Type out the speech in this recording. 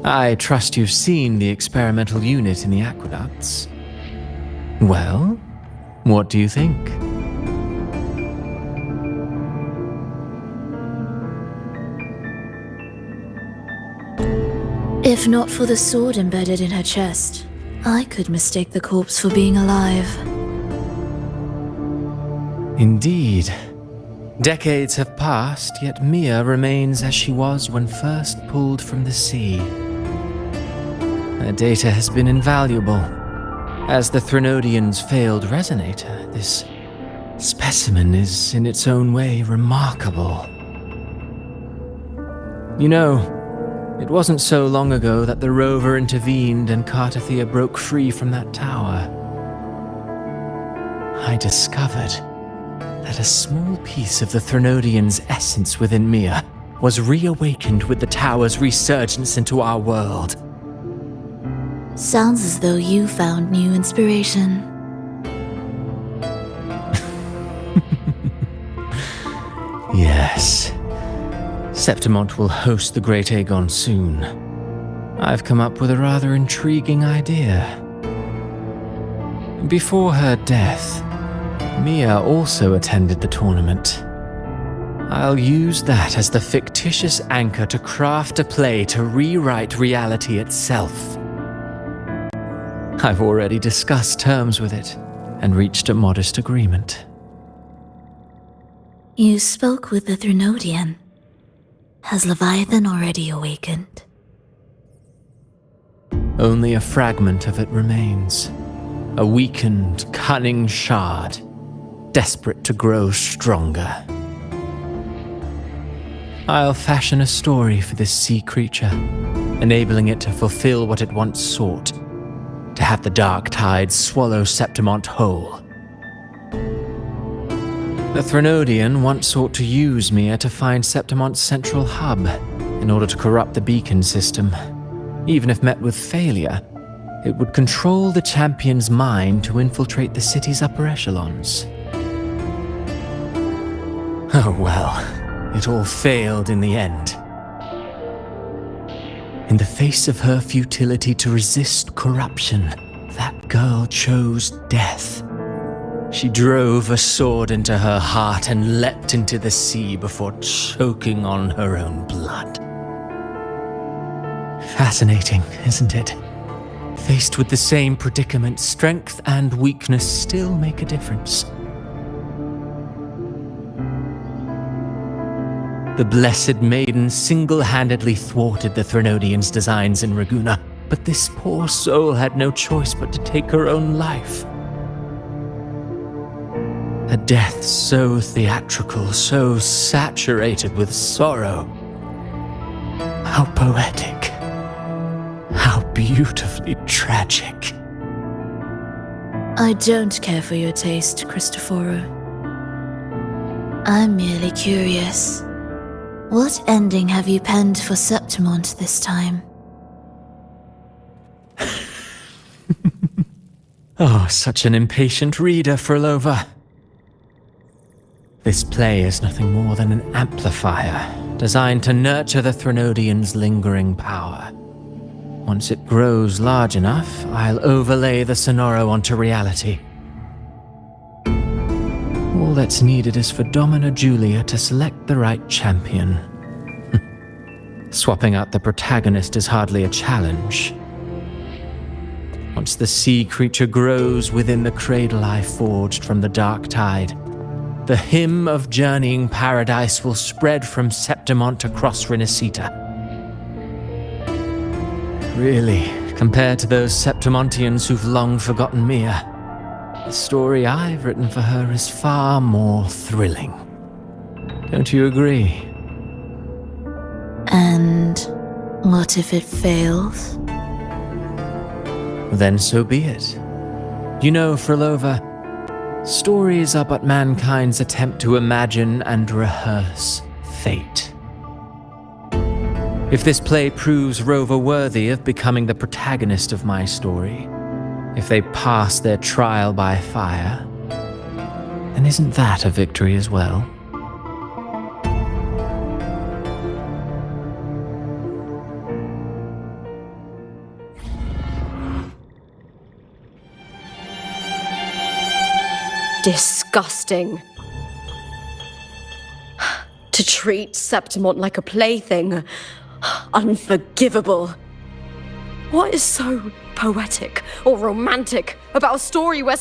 I trust you've seen the experimental unit in the aqueducts. Well, what do you think? If not for the sword embedded in her chest, I could mistake the corpse for being alive. Indeed. Decades have passed, yet Mia remains as she was when first pulled from the sea. Her data has been invaluable. As the Threnodian's failed resonator, this specimen is in its own way remarkable. You know, it wasn't so long ago that the rover intervened and Cartathea broke free from that tower. I discovered that a small piece of the Threnodian's essence within Mia was reawakened with the tower's resurgence into our world. Sounds as though you found new inspiration. Yes. Septimont will host the Great Aegon soon. I've come up with a rather intriguing idea. Before her death, Mia also attended the tournament. I'll use that as the fictitious anchor to craft a play to rewrite reality itself. I've already discussed terms with it and reached a modest agreement. You spoke with the Threnodian. Has Leviathan already awakened? Only a fragment of it remains. A weakened, cunning shard, desperate to grow stronger. I'll fashion a story for this sea creature, enabling it to fulfill what it once sought, to have the dark tide swallow Septimont whole. The Threnodian once sought to use Mia to find Septimont's central hub in order to corrupt the beacon system. Even if met with failure, it would control the champion's mind to infiltrate the city's upper echelons. Oh well, it all failed in the end. In the face of her futility to resist corruption, that girl chose death. She drove a sword into her heart and leapt into the sea before choking on her own blood. Fascinating, isn't it? Faced with the same predicament, strength and weakness still make a difference. The Blessed Maiden single-handedly thwarted the Threnodian's designs in Raguna, but this poor soul had no choice but to take her own life. A death so theatrical, so saturated with sorrow. How poetic. How beautifully tragic. I don't care for your taste, Cristoforo. I'm merely curious. What ending have you penned for Septimont this time? Oh, such an impatient reader, Frolova. This play is nothing more than an amplifier, designed to nurture the Threnodian's lingering power. Once it grows large enough, I'll overlay the Sonoro onto reality. All that's needed is for Domina Julia to select the right champion. Swapping out the protagonist is hardly a challenge. Once the sea creature grows within the cradle I forged from the dark tide, the hymn of journeying paradise will spread from Septimont across Renacita. Really, compared to those Septimontians who've long forgotten Mia, the story I've written for her is far more thrilling. Don't you agree? And what if it fails? Then so be it. You know, Frolova, stories are but mankind's attempt to imagine and rehearse fate. If this play proves Rover worthy of becoming the protagonist of my story, if they pass their trial by fire, then isn't that a victory as well? Disgusting. To treat Septimont like a plaything. Unforgivable. What is so poetic or romantic about a story where